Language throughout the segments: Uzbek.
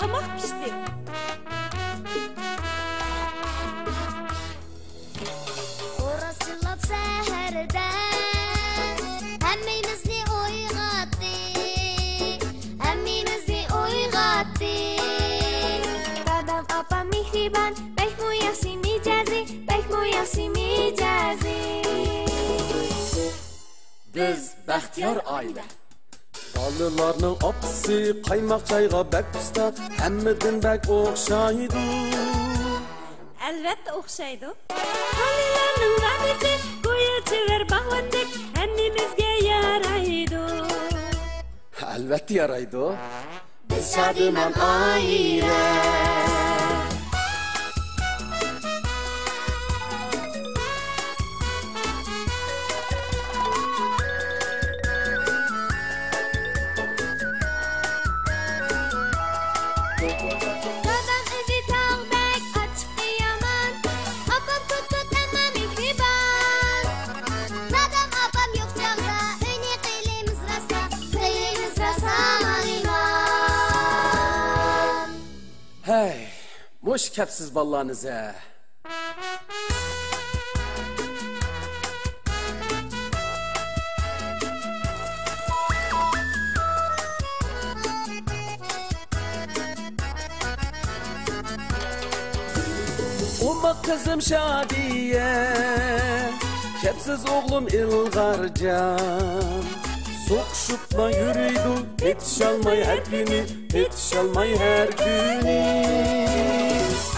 tamak pişti. Orasılap seherden hemmenizni oygattı. Hemmenizni oygattı. Dadam apam mihriban, bek mu yaxshi mijazi, bek mu yaxshi mijazi. Biz baxtiyor oila. Balalarning opisi qaymoq chayga bak usta, hammadan bak o'xshaydi. Albatta o'xshaydi. Bolalarning rabisi go'yo chivar bag'vandek hammamizga yaraydi. Albatta yaraydi. Biz shodiman oila. Dadam o'zi tog'dek ochiq yaman, opam tut amma mehriban. Dadam opam yo'q chog'da uni qilimiz rosa iymon. Hey, mush kapsiz ballanize. Umma kızım Şadiye, kepsiz oğlum İlgarcan. Soğuşupla yürüydü, yetişalmay her günü, yetişalmay her günü.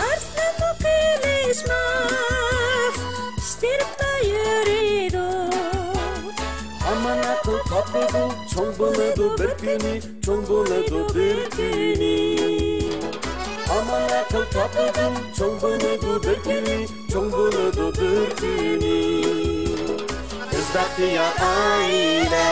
Arslan bu qilishmas, ishtiribda yuriydi. Aman akıl topludu, çoğ buladı bir günü, çoğ buladı bir günü. Aman akıl topludu, çoğ buladı bir günü, çoğ buladı bir günü. Biz bahtiyar aile.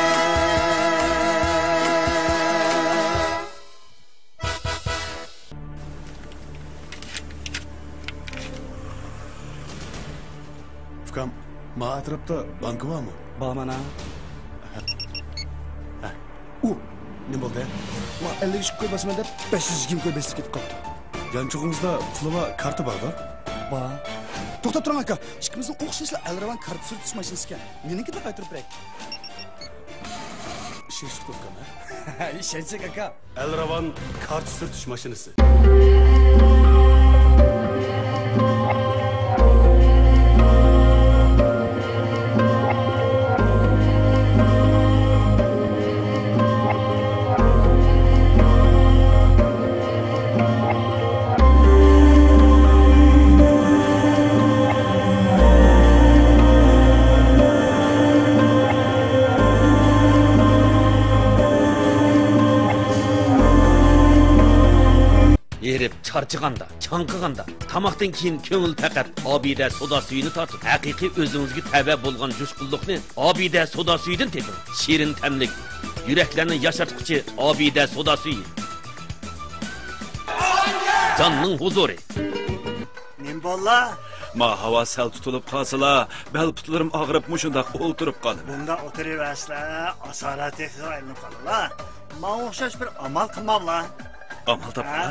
Fukam, ma atrofda banki bormi? Bor mana. Ne bo'ldi? Ma 50 ish qo'y bosman deb 520 qo'y besib ketib qoldi. Yanchug'imizda pul va karta bor-da? Bor. To'xtab turing aka. Ikkimizning o'xshashli Elravan karta surtish mashinasi ekan. Meniki deb aytirib beray. Ishonch tutgan ha? Ishonchak aka. Elravan karta surtish mashinasi. Erib charchiganda, chanqiganda, tamoqdan keyin ko'ngil faqat obida soda suyini tortib, haqiqiy o'zingizga tava bo'lgan jo'shqinlikni obida soda suyidan teping. Shirin tamlik, yuraklarni yashartquchi obida soda suyi. Jonning huzuri. Nimbolla? Ma hava sel tutulup qalsala, bel putlarım ağrıp muşundaq o'ltirib qoldim. Bunda o'tiraversizlar, asorat aylanib qoldilar. Men o'xshash bir amal qilmablar. Amal tapma.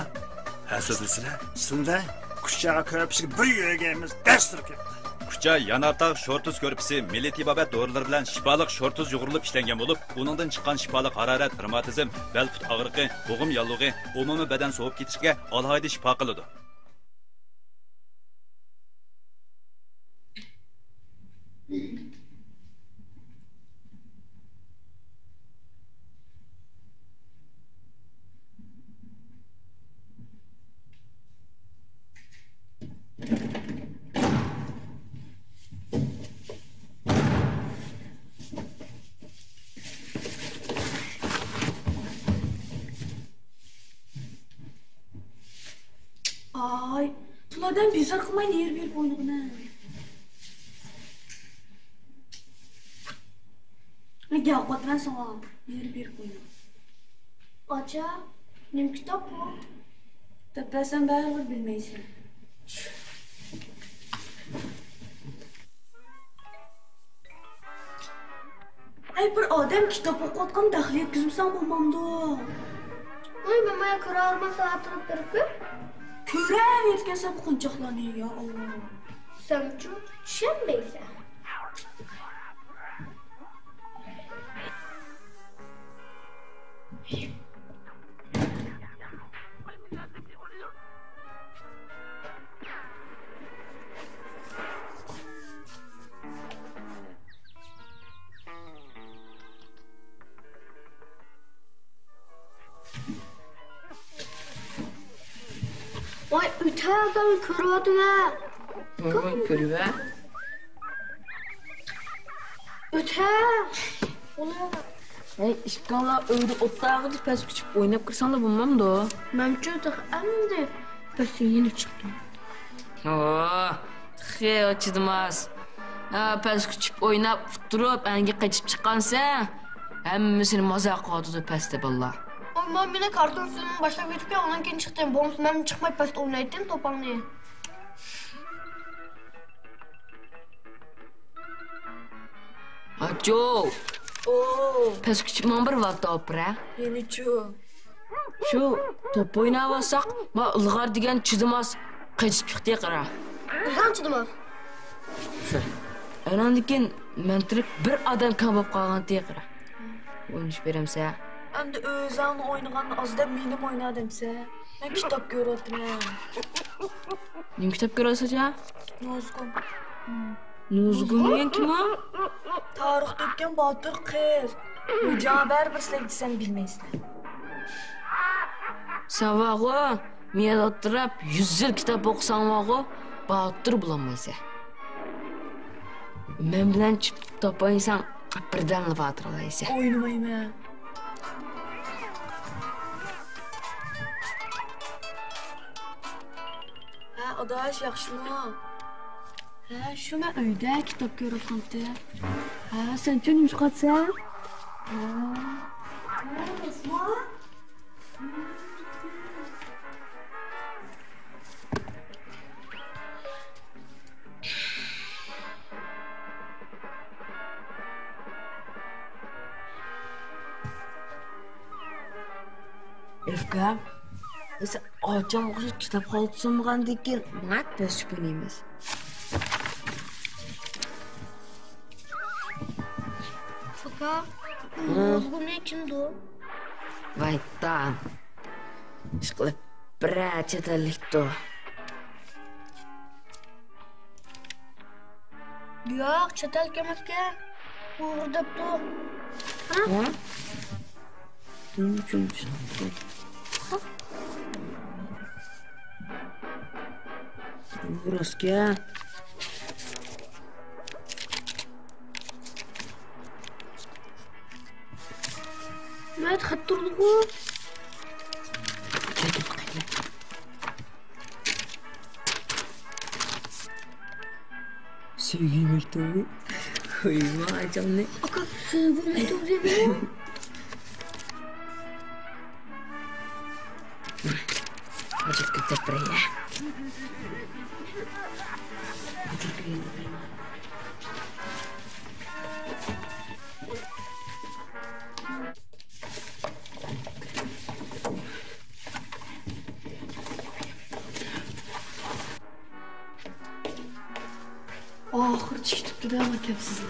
Hasizlisizlar. Shunda kuchchaga ko'ribsiz bir yuragimiz dastur ketdi. Kuchcha yanartaq shortuz ko'rpisi milliy tibobat dorilar bilan shifoliq shortuz yug'urilib ishlangan bo'lib, uningdan chiqqan shifoliq harorat, revmatizm, bel put og'riqi, bo'g'im yallig'i, umumiy badan sovib ketishiga alohida shifo qiladi. Ay, bulardan bezor qilmaydi yer berib o'ynag'ini. Nega o'qitran so'm? Yer berib o'ynag. Ocha, nim kitob bu? Tapasan baribir bilmaysan. Ay bir odam kitob o'qiyotgan daxliga yetkazmasam bo'lmamdi. Ay mamaya kararma saatini kırıp. Körem yetkensem qunchoqlanıyor ya Allah. Sen çok düşünmeysen. Vay öte adamı körüyordun ha. Körüve. Öte. Ulan. Hey, işkala öyle ottağı pes küçük oynayıp kırsan da bulmam da o. Memçudak emdi. Pes yeni çıktım. Oo, xey açıdımaz. Ha, pes küçük oynayıp durup enge kaçıp çıkansa hemmisini mazak oldu peste balla. Oy ben yine karton suyunun başına götürüp ya ondan kendi çıktım. Bonus ben çıkmayıp pes oynaydım topanlığı. Aco, Oo, pes küçük mambar var da opera. yeni çu. Şu top oynavasak, ma ılgar digen çıdımaz kaçıp çıktı qara. Güzel çıdımaz. Anandikin mentirip bir adam kabap qalgan teqira. Oynuş beremse. Hem de özanı oynagan azda benim oynadımsa. Ben kitap görüyordum ya. Nim kitap görəsəcə? Nozgun. Nuzgun diyen kim o? Tarih dökкен batır kız. Mücaber bir silah desem bilmeysin. Savağı, miyad attırap 100 yıl kitap okusan vağı, bağıttır bulamaysa. Men bilen çıp topaysan birden bağıttır olaysa. Oynamayım ya. Ha, adaş yaxşı mı? Ha, şu ben öyde kitap görürüm de. Ha, sen çönüm çıkartsa? Efka, sen açam okuşu kitap kaltısamagan dekin, bana pes güneyimiz. Faka. Nozgun ne kimdi o? Vay tam. Işkılıp bir çetellikti o. Yok çatal kemeske. Uğur depti o. Ha? Bunun için Burası ki. Ne tıkıttırdık o? Çekil bakayım. Sevgi mektubu. Koyma acam ne? Aka sevgi mektubu diye Acık gidip buraya. Ahır çıktık gibi ama kepsizler.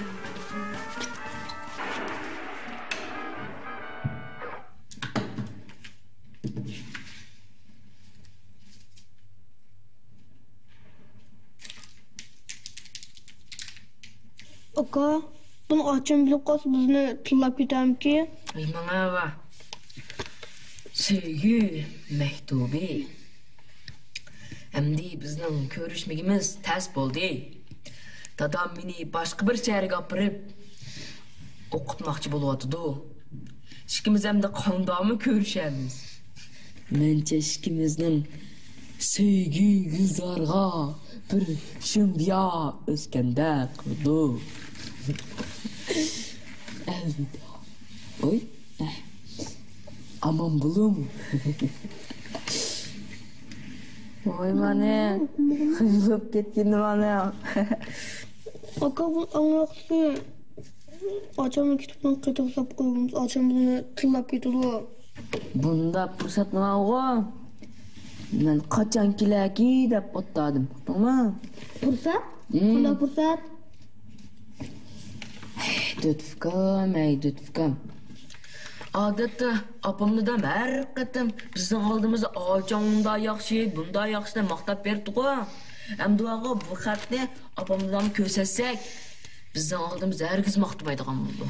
Aka, bunu açın bilip kalsın bizni tırlap gidelim ki. Bana bak. Sevgi mektubu. Endi bizning ko'rishmagimiz tas bo'ldi. Dadam meni boshqa bir shaharga olib o'qitmoqchi bo'lyotdi. Ikkimiz hamda qondoqmi ko'rishamiz. Mencha ikkimizning sevgi gulzorga bir shumbiya o'skanda qildi. Elvida. Oy. Aman bulum. Oy mane. Kızıp ketken mane. Aka bu anlaksın. Açamın kitaptan kayıt sap koyduğumuz açam bizni tırlap gidiyor. Bunda fursat nima o'g'o? Men qachon kelaki deb o'tdim. To'g'rimi? Fursat? Qanday fursat? Lütfkam. Odatda opamdan har qatam bizning oldimizda ochon unda yaxshi, bunda yaxshi deb maqtab berdi-ku. Endi o'g'o bu xatni opamdan ko'rsatsak, bizning oldimizda hargiz maqtamaydigan bo'ldi.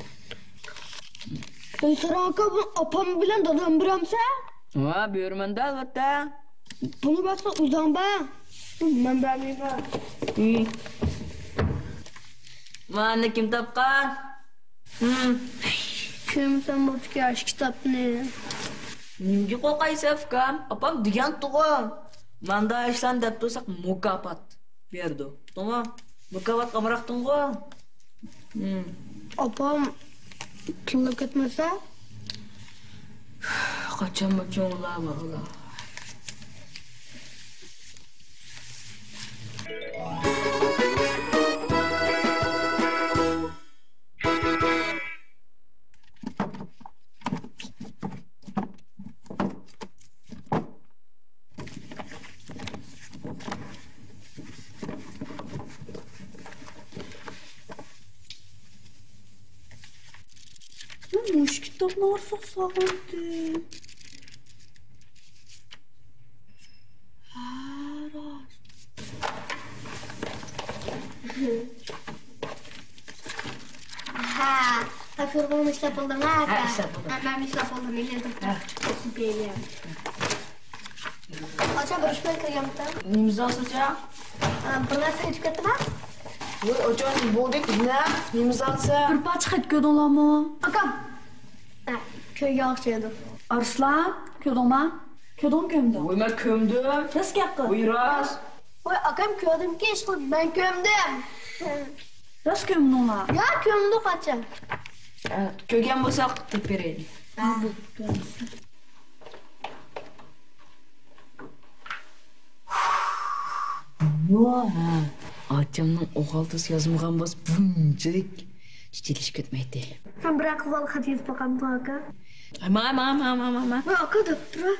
Saraka bu opam bilan dadam biramsa? Ha, buyurmanda albatta. Bunu baksa uzan ba. Ben bilmeyim. Mana kim topgan? Kim sen bu yaş kitapni? Nimga qo'rqaysiz ukam? Opam degan tug'im. Manda ishlan deb tursak mukofot berdi. To'g'ri? Mukofot qamraqding-ku. Opam kimlik ketmasa? Qachon cho'nglar bor. Muş kitapını orsak sağladı. Ha, hafırgın işlep oldum ha. Ha, işlep oldum. Ben işlep oldum, iledim. Çok beğeniyorum. Aşağı barışmaya kırıyamıyorum. Nimiz olsa? Bir nasıl hiç kötü var? Voy, ochon bo'ldik, ne? Nimiz olsa? Bir paç xat gördün mü? Akam. Köyge akçaydım. Arslan, gördün mü? Gördün kömdü. Voy, men ko'mdim. Nasıl yaptın? Voy, rost. Oy akam köydüm ki işte ben kömdüm. Nasıl kömdün ola? Ya kömdü kaçım. Ko'rgan bo'lsak, deb beraylik. Voy, Atamning o'g'altisi yozmagan bo'lsa, bunchalik chichilish ketmaydi. Sen bırak kızal hadi yazıp bakalım bu aka. Ama. Bu aka da dur.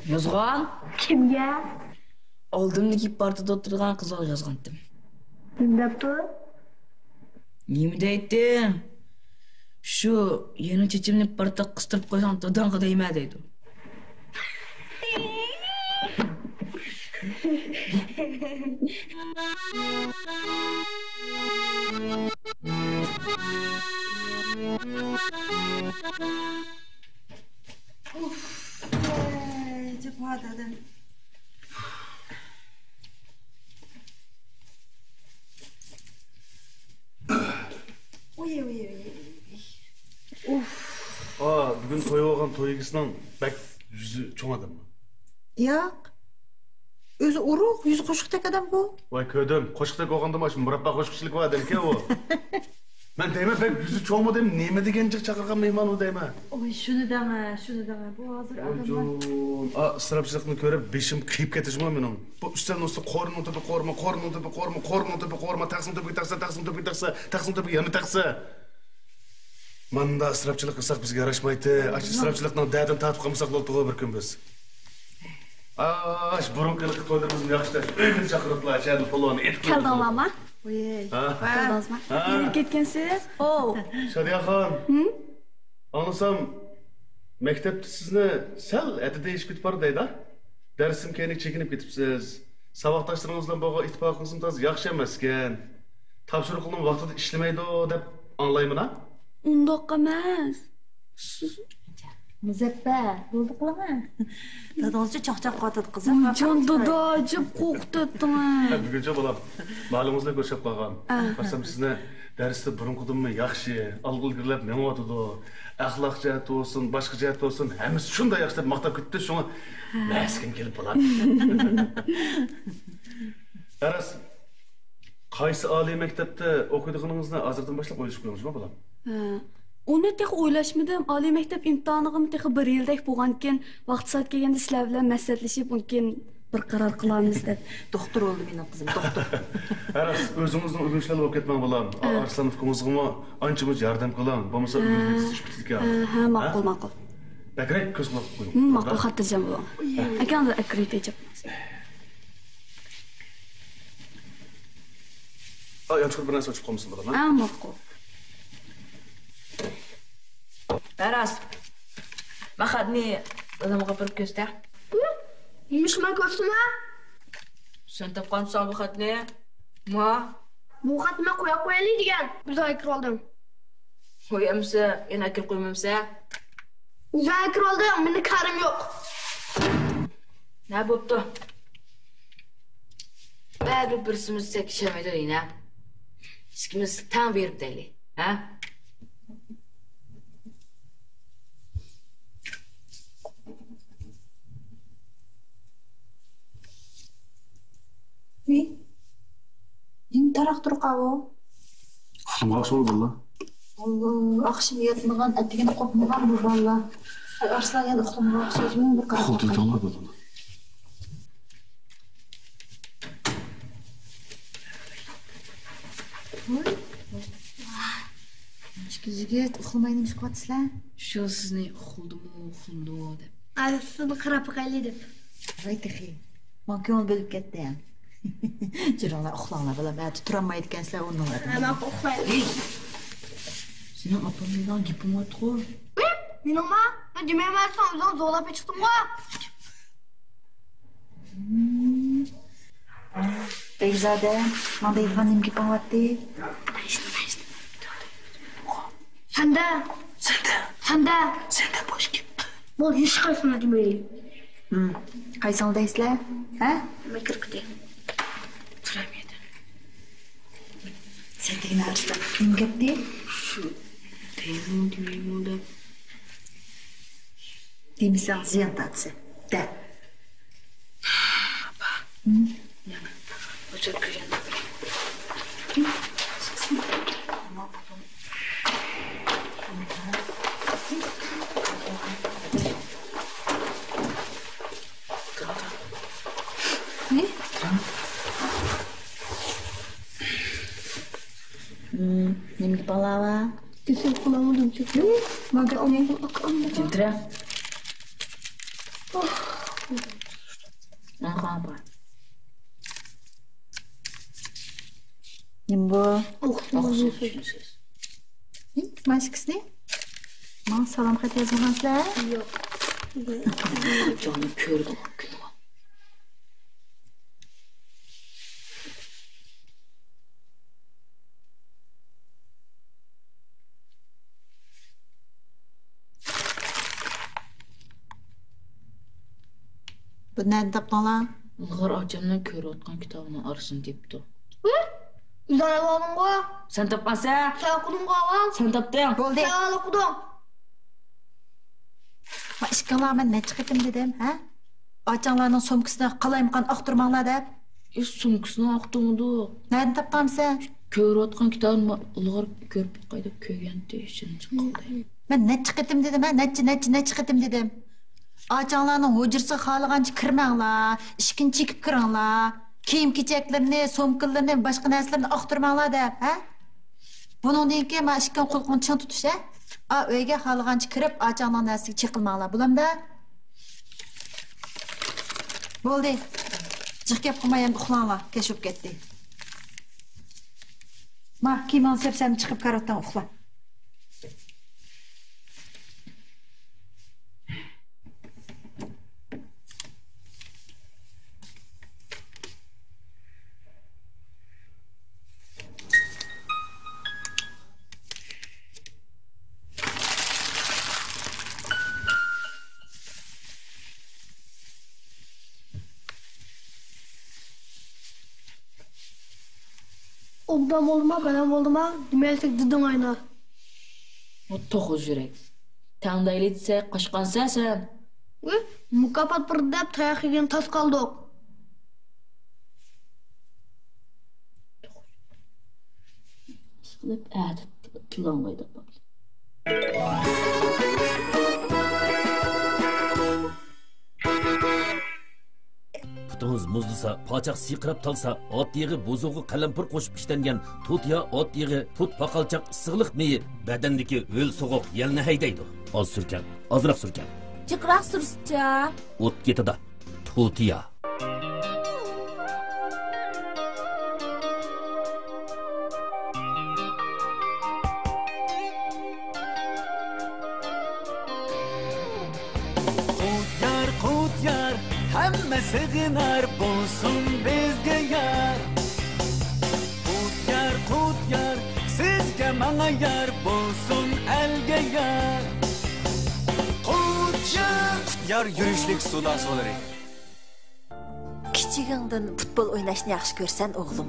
Yozgan? Kimge? Oldimdagi partada o'tirgan qizga yozgandim. Kim depti? Nima deydi? Shu yeni chechimni parta qistirib qo'ysam, dadangga deyma deydi. Cephadadım. Uy. Bugün toy olgan toy egisining bak yüzü çoğ adam mı? Yok. Özü uruk, yüzü koşuktak adam bu. Vay köydüm. Koşuktak olganda mı? Şimdi murabba koşukçilik var dedim ki o. Ben deyme pek yüzü çoğ mu deyim? Neyme degencik çakırgan meyman o deyme. Oy şunu deme. Bu hazır adam var. Oy ıstırapçılıkını görüp beşim kıyıp ketişim o benim. Bu üstten üstü korunun tepe korma, taksın tepe yanı taksa. Manda ıstırapçılık kılsak bizge yaraşmaydı. Aç ıstırapçılıktan dağdan tatıp kalmışsak oldu bir gün biz. Burunkilik toylarımızın yakıştı. Öyle çakırıplar, şehirli polonu, et koydu. Keldin lama. Oy. Keldiniz mi? Nereye ketkensiz? Şadiye Khan. Anlasam, mektepte sizne sel etide iş kütüp var deydi ha? Dersim kenik çekinip gitipsiz. Sabahtaşlarınızdan bağa ittifakınızın taz yakşı emesken. Tapşırıqlının vaxtıda işlemeydi o dep anlayımın ha? Undaq emas. Müzeppe. Bulduk mu? Dadangizcha chaqchaq qotadi qizim. Jon dada ajib qo'rqitding. Buguncha bolam. Ma'lumingizlar ko'rishib qolgan. Qarsam sizni darsda burunqidimmi yaxshi, alg'ilgirlab menyotidu. Axloq jihati olsun, boshqa jihati olsun, hammasi shunday yaxshi deb maqtab ketdi. Shunga maskin kelib bo'ladi. Aras qaysi oliy maktabda o'qiydiganingizni hozirdan boshlab o'ylashib qo'yingizmi bolam? Uni tex o'ylashmadim. Oliy maktab imtihonig'im tex bir yildek bo'lgankin, vaqt soat kelganda sizlar bilan maslahatlashib, mumkin bir qarar qilamiz deb. Doktor oldu benim kızım, doktor. Aras, özünüzün ürünçleri olup ketmem bulam. Arslanov kımızgıma ançımız yardım kılan. Bomasa ürünçleri iş bittik ya. Ha, ma'qul, ma'qul. Akrek köz qilib qo'ying. Ma'qul, xotirjam bo'ling. Akam da akrek deb. Yanchur bir narsa ochib qolmasin bulam. Ha, ma'qul. Aras. Mahadni dadamga bir ko'zda. Yumishman ko'rsatma. Sen topqansan bu xatni? Ma? Bu xatni qo'ya qo'yaylik degan. Bizga kirib oldim. Qo'yamsa, yana kirib qo'ymamsa? Bizga kirib oldim, meni karim yo'q. Ne bo'pti? Baribir birsimiz sekishamaydi deyna. Ikkimiz tan berib deylik, ha? Ne? Nim taraktır qavu? Uxlamağa sol valla. Allah, akşam yatmagan, atigini qopmagan bu valla. Arslan yana uxlamağa oxshaydigan bir qarab. Xuldi tamam bulam. Yigit, uxlamayni nima qilyapsizlar? Shu sizni uxldim deb. Ay, sizni qarab qo'yaylik deb. Aytixi. Men ko'ngil bo'lib ketdi ham. Jironlar uxlanglar, bolam. Men turolmaydi ekansizlar o'rninglardan. Ama qo'yaylik. Senin apamdan gapim yo'q-ku. Nima? Men demayman, o'zim zo'rlab chiqdim-ku. Bekzada, men deydigan nimga bo'lyapti? Senda bosh gap. Bo'l, hech qaysini demaylik. Qaysini deysizlar? Ha? Men kirib ketay. Turamaydi. Sen degan Arslan kim gapdi? Shu deyman deb. Demisan ziyon tatsi. Da. Yana. O'chib kirganda. Ne? Nima palava? Kesin kulağımı çıktı. Maka ne? Cintra. Ne yapar? Nima bu? Oxşaysiz. Maşkis ne? Men salom xat yozmaysizlar? Yo'q. Canım ko'rdi. Bu nerede tapdinglar? Ilg'or ochamdan ko'rayotgan kitobini arsin debdi. Uzanib oldim-ku. Sen topmasan? Sen o'qiding-ku avval. Sen topding. Bo'ldi. Sen o'qidim. Men ishqalar men necha qitim dedim, ha? Ochanglarning so'mkasini qalaymiqan aqtirmanglar deb. Sumkasini aqtirmadi. Nerede tapdingsan? Ko'rayotgan kitobni ilg'or ko'rib qayda ko'rganda ishim chiqdi. Men necha qitim dedim, ha? Necha qitim dedim. Açanlarning hujrasi xoligancha kirmanglar, ishkini chekib kiringlar. Kiyim-kechaklarni, so'mkalarni, boshqa narsalarni aqtirmanglar deb, ha? Buningdan keyin men ishkini qo'lqini ching tutish, ha? Uyga xoligancha kirib, açanlar narsaga chiqilmanglar, bulamda? Bo'ldi. Chiq gap qilmay endi uxlanglar, kechib ketdi. Ma, kiyimni sepsam chiqib karotdan uxla. Obdan olma, kadam olma. Demeysek dedin ayna. O to'g'iz yurak. Tangdayli desa qochqansan sen. Mukofot bir deb tayoq yegan tas qoldik. Qilib tilonglaydi. putunuz muzlasa, pochaq siyqirab talsa, ot yig'i bozug'i qalampir qo'shib ishlangan tut ya ot yig'i, tut paqalchaq issiqliq meyi badandagi ho'l so'g'oq yelni haydaydi. Oz surkan, ozroq surkan. Jiqroq sursa. O't ketida. Tutiya. Hamma sig'inar bo'lsin bizga yar. Qut yar, sizga menga yar bo'lsin elga yar. Qut yar yurishlik sulosolari. Kichigingdan futbol o'ynashni yaxshi ko'rsan o'g'lim.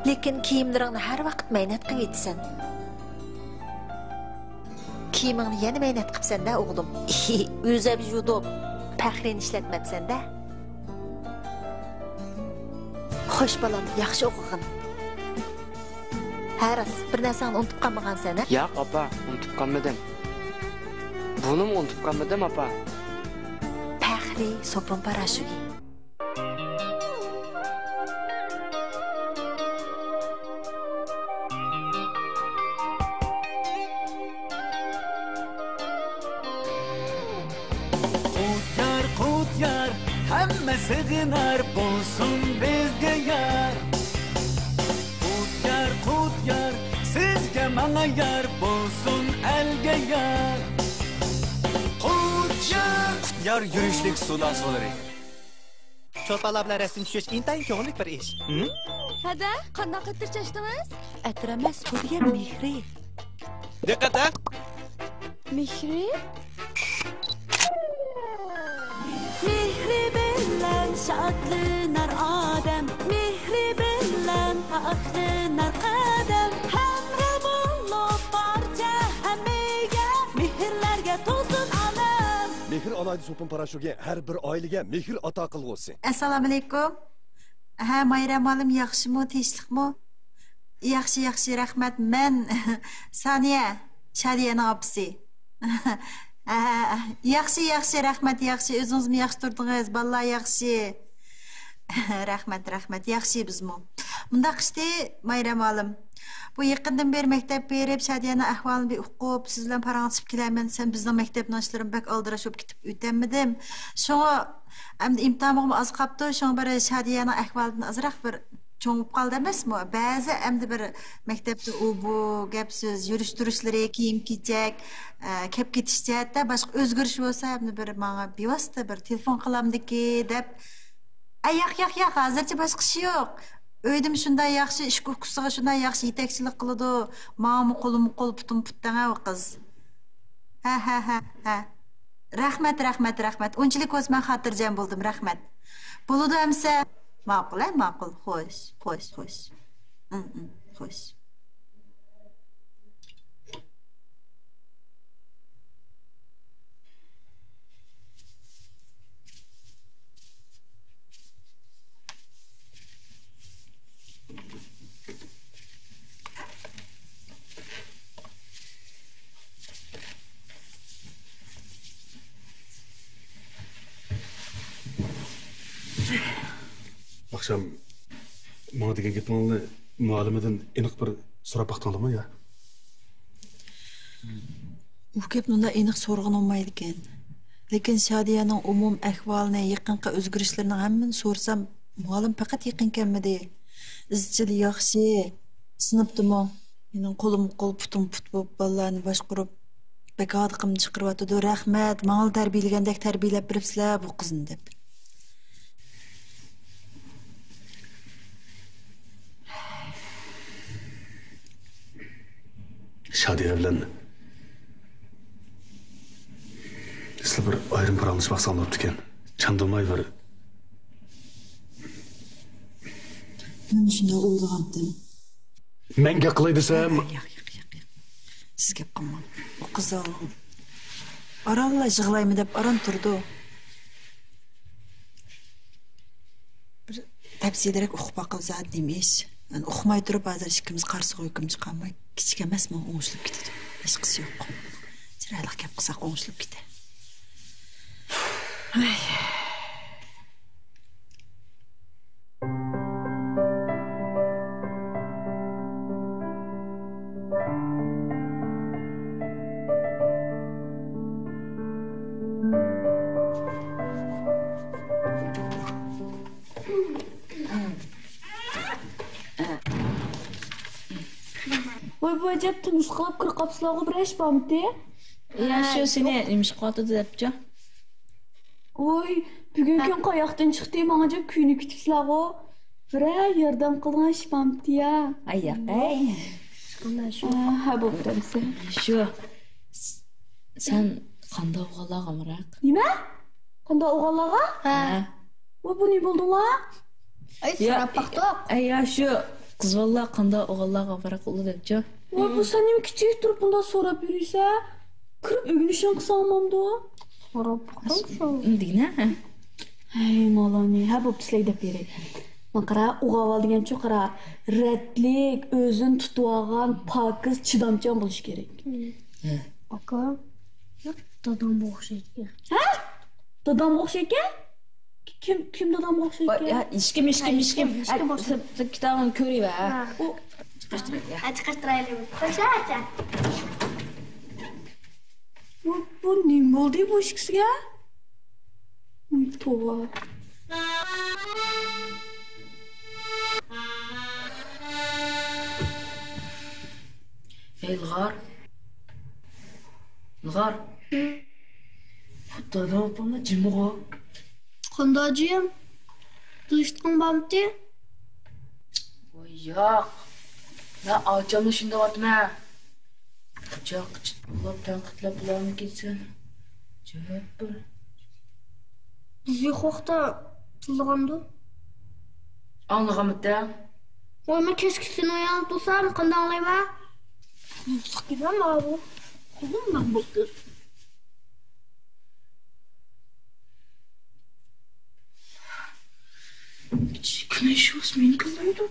Lekin kiyimlaringni har vaqt maynat qilib etsan. Kiyimingni yana maynat qilibsan-da o'g'lim. O'zab judo Pəxrin işlətməbsən də? Xoş balam, yaxşı oxuğun. Həras, bir nəsəni unutub qalmağan sənə? Yox, apa, unutub qalmadım. Bunu mu unutub qalmadım, apa? Pəxri, sopun paraşügi. Hamma sig'inar bo'lsin bizga yar. Qut yar, sizga menga yar bo'lsin elga yar. Qut yar yurishlik sulosolari. Cho'lpalar bilan rasm tushish intayin ko'ngillik bir ish. Hada, qanday qilib chashdingiz? Atramas, bu degan Mehri. Diqqat! Mehri? Mehri bilan şadlanar odam, mehri bilan faxrlanar qadam. Hamra bo'lib barcha hammaga, mehrlarga to'sin alam. Mehr olaydi sopun parashuga har bir oilaga mehr ato qilg'usi. Assalomu alaykum. Ha, Mayram olim yaxshimi, tinchlikmi? Yaxshi, rahmat. Men Saniya, Shadiyaning opasi. Yaxshi, rahmat, yaxshi. O'zingizmi yaxshi turdingiz? Balla yaxshi. Rahmat, yaxshi bizmi. Bunda qishdi Mayram olim. Bu yaqindan beri maktab berib, Shadiyaning ahvolini bir o'qib, siz bilan paranglashib kelaman. Sen bizning maktabning ishlarim bak aldirashib ketib o'tamidim. Shunga endi imtihonim az qoldi. Shunga bir Shadiyaning ahvolidan azroq bir cho'ngib qoldi emasmi? Ba'zi endi bir maktabda u bu gap so'z, yurish-turishlari, kiyim-kechak, kelib ketish jihatda boshqa o'zgarish bo'lsa, endi bir menga bevosita bir telefon qilamdiki deb. Yo'q, hozircha boshqa ish yo'q. Uydim shunday yaxshi ish ko'rkusiga shunday yaxshi yetakchilik qiladi. Ma'mi qo'lim qo'l putum putdan o qiz. Ha. Rahmat. Unchalik o'zman xotirjam bo'ldim, rahmat. Bo'ladi hamsa. Ma'qul. Xo'sh. Xo'sh. Akşam bana degan gapingni muallimidan aniq bir so'rab baqdingmi ya? U gapni aniq so'rg'in olmaydi ekan. Lekin Shadiyaning umum ahvolini, yaqinqi o'zgarishlarni hammani so'rsam, muallim faqat yaqin kelmadi. Izchil yaxshi, sinfdimi? Mening qo'lim qo'l putum put bo'lib bolalarni boshqarib, bekod qilib chiqaryotdi. Rahmat, menga tarbiyalagandek tarbiyalab beribsizlar bu qizni deb. Shadiya bilan sizlar bir ayrim paranglashmoqchi bo'libdi ekan. Chandamay bir. Men shunday o'ylagandim. Menga qilay desam, Yo'q. Siz gap qilmang. Bu qiz aralla yig'laymi deb aran turdi. Bir tafsilroq o'qib baqilsam demiş. Ben o'qimay turib hozir ikkimiz qarsiga uyqum chiqolmay, kichik emasmi, o'ng'ishib ketadi. Hech qisi yo'q. Chiroyli gap qilsak o'ng'ishib ketadi. Voy bu acep tunusqalab qirqapsizlarga bir ish bormidi? Ya shu seni nimish qotdi debchi. Voy, bugun kun qayoqdan chiqdi? Menga acep kuyni kutibsizlarga. Bir yordam qilgan ish bormidi ya. Ay. Qanday shu? Ha, bo'pti. Shu. Sen qanday o'g'illarga amroq? Nima? Qanday o'g'illarga? Ha. Voy bu ne bo'ldilar? Ay, so'rab baqdiq. Ay, ya shu qizlar qanday o'g'illarga amroq bo'ldi debchi. Voy bu sen nima kichik turib bunda so'rab yurisa? Kirib o'g'nishim qilsamamda. So'rab baqdim shu. Dina? Hey, malani, ha bo'pti sizlar deb beray. Qara o'g'aval degancha qara ratlik, o'zin tutib olgan, pokiz, chidamchan bo'lish kerak. Aka, dadamga o'xshaydi. Ha? Dadamga o'xshaydi? Kim dadamga o'xshaydi? Ya, ishkim. Kitobim ko'rayva. Chiqartiraylik. Qo'shacha. Bu nima bo'ldi bu ishkisiga? To'g'ri. Ilg'or. Dadam bana jimg'o. Qanday jim? Dushqin bormidi? Voy yo'q. Na achamni shunda otma. Jo'q, chitlab tanqitlab bilan ketsin. Javob ber. Bizi xo'xta tilg'andi. Anlag'amda. Voy, men kechkisini uyanib tursam, qanday anglayman? Gidem abi. Kolumdan buldu. Güneş olsun kılıydı.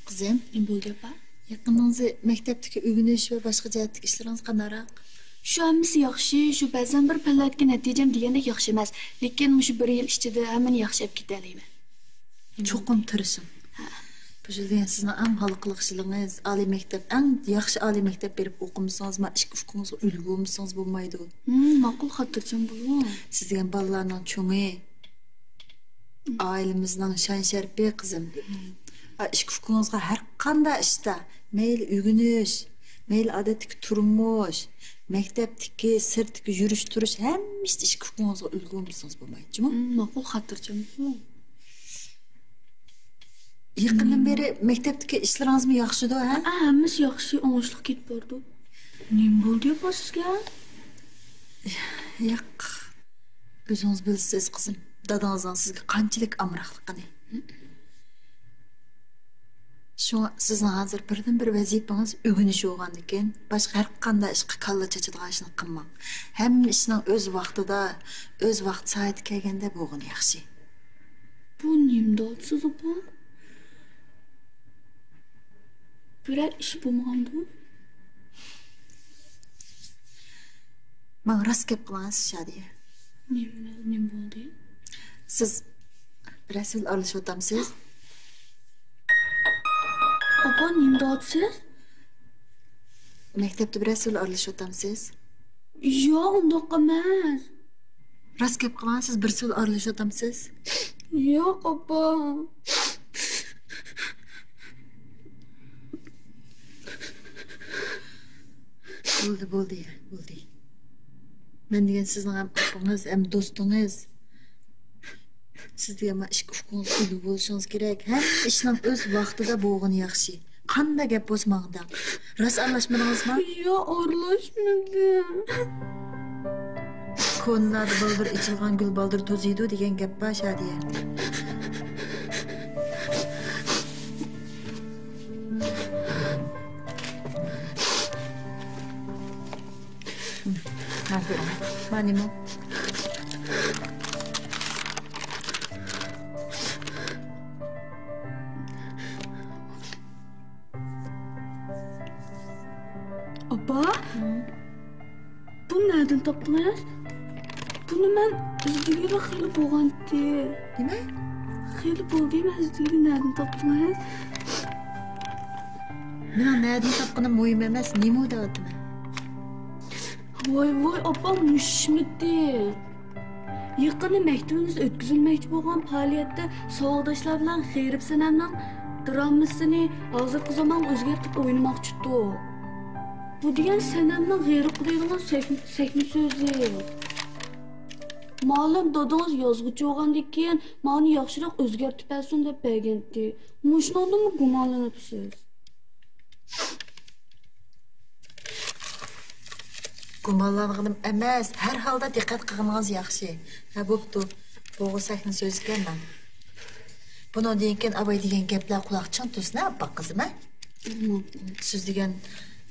Kızım, ne bo'ldi apa? Yaqiningizda maktabdagi o'rganish va boshqa jihatdagi ishlaringiz qandaroq? Shu hammasi yaxshi, shu ba'zan bir pallatga natijam degandek yaxshi emas, lekin shu bir yil ichida hammani yaxshilab ketalayman. Cho'qim tirishing. Bu yerda sizni eng xalqliqchilingiz, oliy maktab, eng yaxshi oliy maktab berib o'qimasangiz, ma ish huquqingizga ulgurmasangiz bo'lmaydi. Ma'qul xotirjam bo'ling. Siz degan bolalarning cho'ngi, oilamizning shon sharpi qizim. Ish huquqingizga har qanday ishda, mayli o'rganish, mayli odatdagi turmush, maktabdagi sirtdagi yurish turish, hammasi ish huquqingizga ulgurmasangiz bo'lmaydi. Ma'qul xotirjam bo'ling. Yaqindan beri maktabdagi ishlaringizmi yaxshidi, ha? Hammasi yaxshi, o'ng'ishliq ketib bordi. Nima bo'ldi bu sizga? Yo'q. O'zingiz bilasiz, qizim. Dadangizning sizga qanchalik amroqligini. Şu sizin hozir birdan-bir vazifangiz o'rganish bo'lgandan keyin boshqa har qanday ishga kalla chachadigan ishni qilmang. Hamma ishning o'z vaqtida, o'z vaqt soati kelganda bo'lgan yaxshi. Bu nimda siz opa? Biror ish bo'lmagandi? Men rost gap qilaman Shadiya. Nima bo'ldi? Siz rasul olishyapsiz? Opa nimda siz? Maktabda bir rasul olishyapsiz? Yo'q, undoq emas. Rost gap qilaman, bir rasul olishyapsiz? Yo'q, opa. Bo'ldi. Men degan sizning ham opingiz, ham do'stingiz. Siz degan ish huquqingiz bo'lishingiz kerak. Hamma ishning o'z vaqtida bo'lgani yaxshi. Qanday gap bo'lsa-manda. Rost aralashmadingizmi? Yo'q, aralashmadim. Ko'nlarda baldir ichilgan gul baldir to'ziydi degan gap bor, Shadiya. Manimo. Opa? Bu nereden topdingiz? Buni men o'zimga xiyli bo'lgandi. Nima? Xiyli bo'ldi, men o'zimga nereden topdingiz? Men nereden topganim muhim emas, nima deyapman? Voy, opa mushmidi. Yaqında məktəbinizdə ötküzülməkçi bolğan fəaliyyətdə savaqdaşlar bilan Xeyrib Sənəmnin dramasını hazırki zaman özgərtib oynamoqchidu. Bu degan Sənəmnin Xeyrib deyilgan səhni sözü. Ma'lum dadınız yazğıcı olğandan keyin məni yaxşıroq özgərtib bəsin deb bəgəndi. Muşnandımı gumanlanıbsınız? Gumanlanğanim emas, hər halda diqqət qılğanınız yaxşı. Ha bo'pti. Bo'g'i sahna so'z ekanman. Bundan keyin abay degan gaplar quloqchan tursin, abba qizim, ha? Siz degan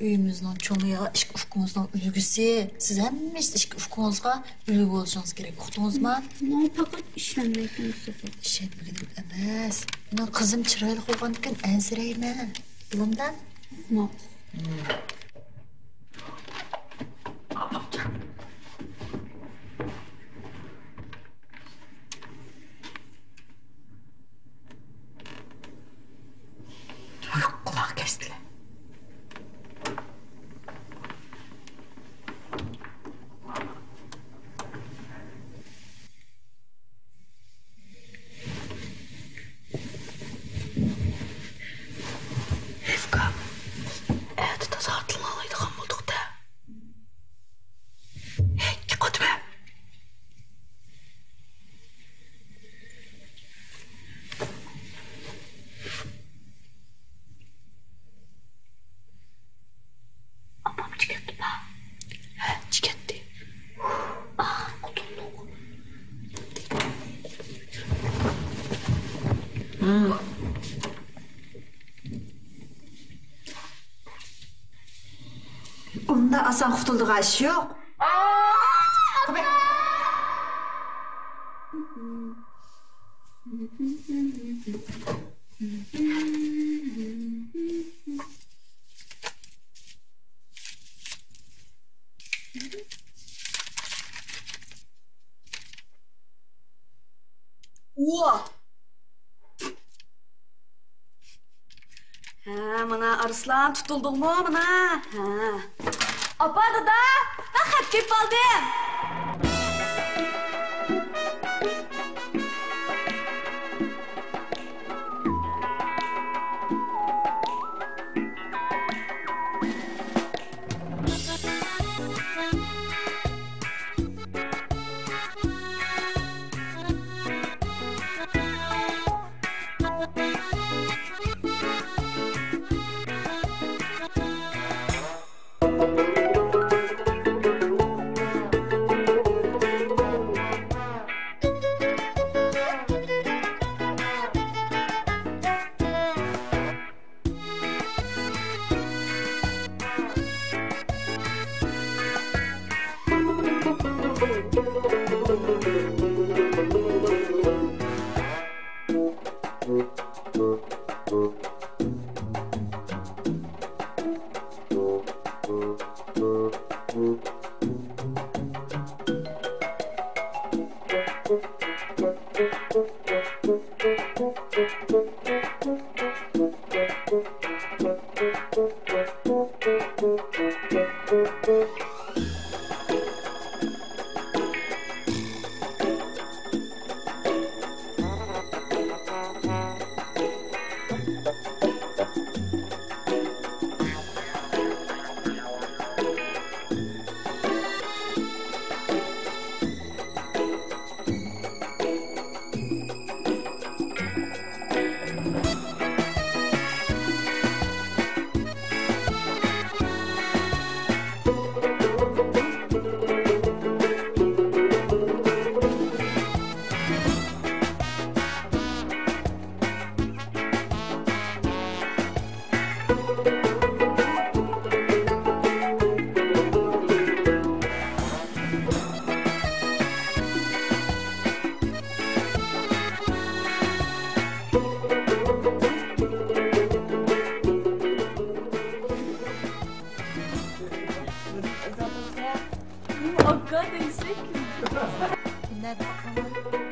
uyimizning cho'ngiga ishq ufqimizning ulgusi, siz hammangiz ishq ufqingizga ulgu bo'lishingiz kerak. Uqdingizmi? Men faqat ishlanmayapman. Ishlanmagan emas. Men qizim chiroyli bo'lgandan keyin ansirayman. Bilimdan? Kulak kestiler. Evka, evde taza atılmalıydı hambulduk da. Hey, kutbe. Abam çıkarttı mı? He, çıkarttı. Ah, kutulluk. Onda asan qutulduğu iş yok. Oha! Ha, mana Arslan tutulduk mu mana? Ha. Apa dada? Ben xat kep aldım. Aga değilsek. Nerede bakalım?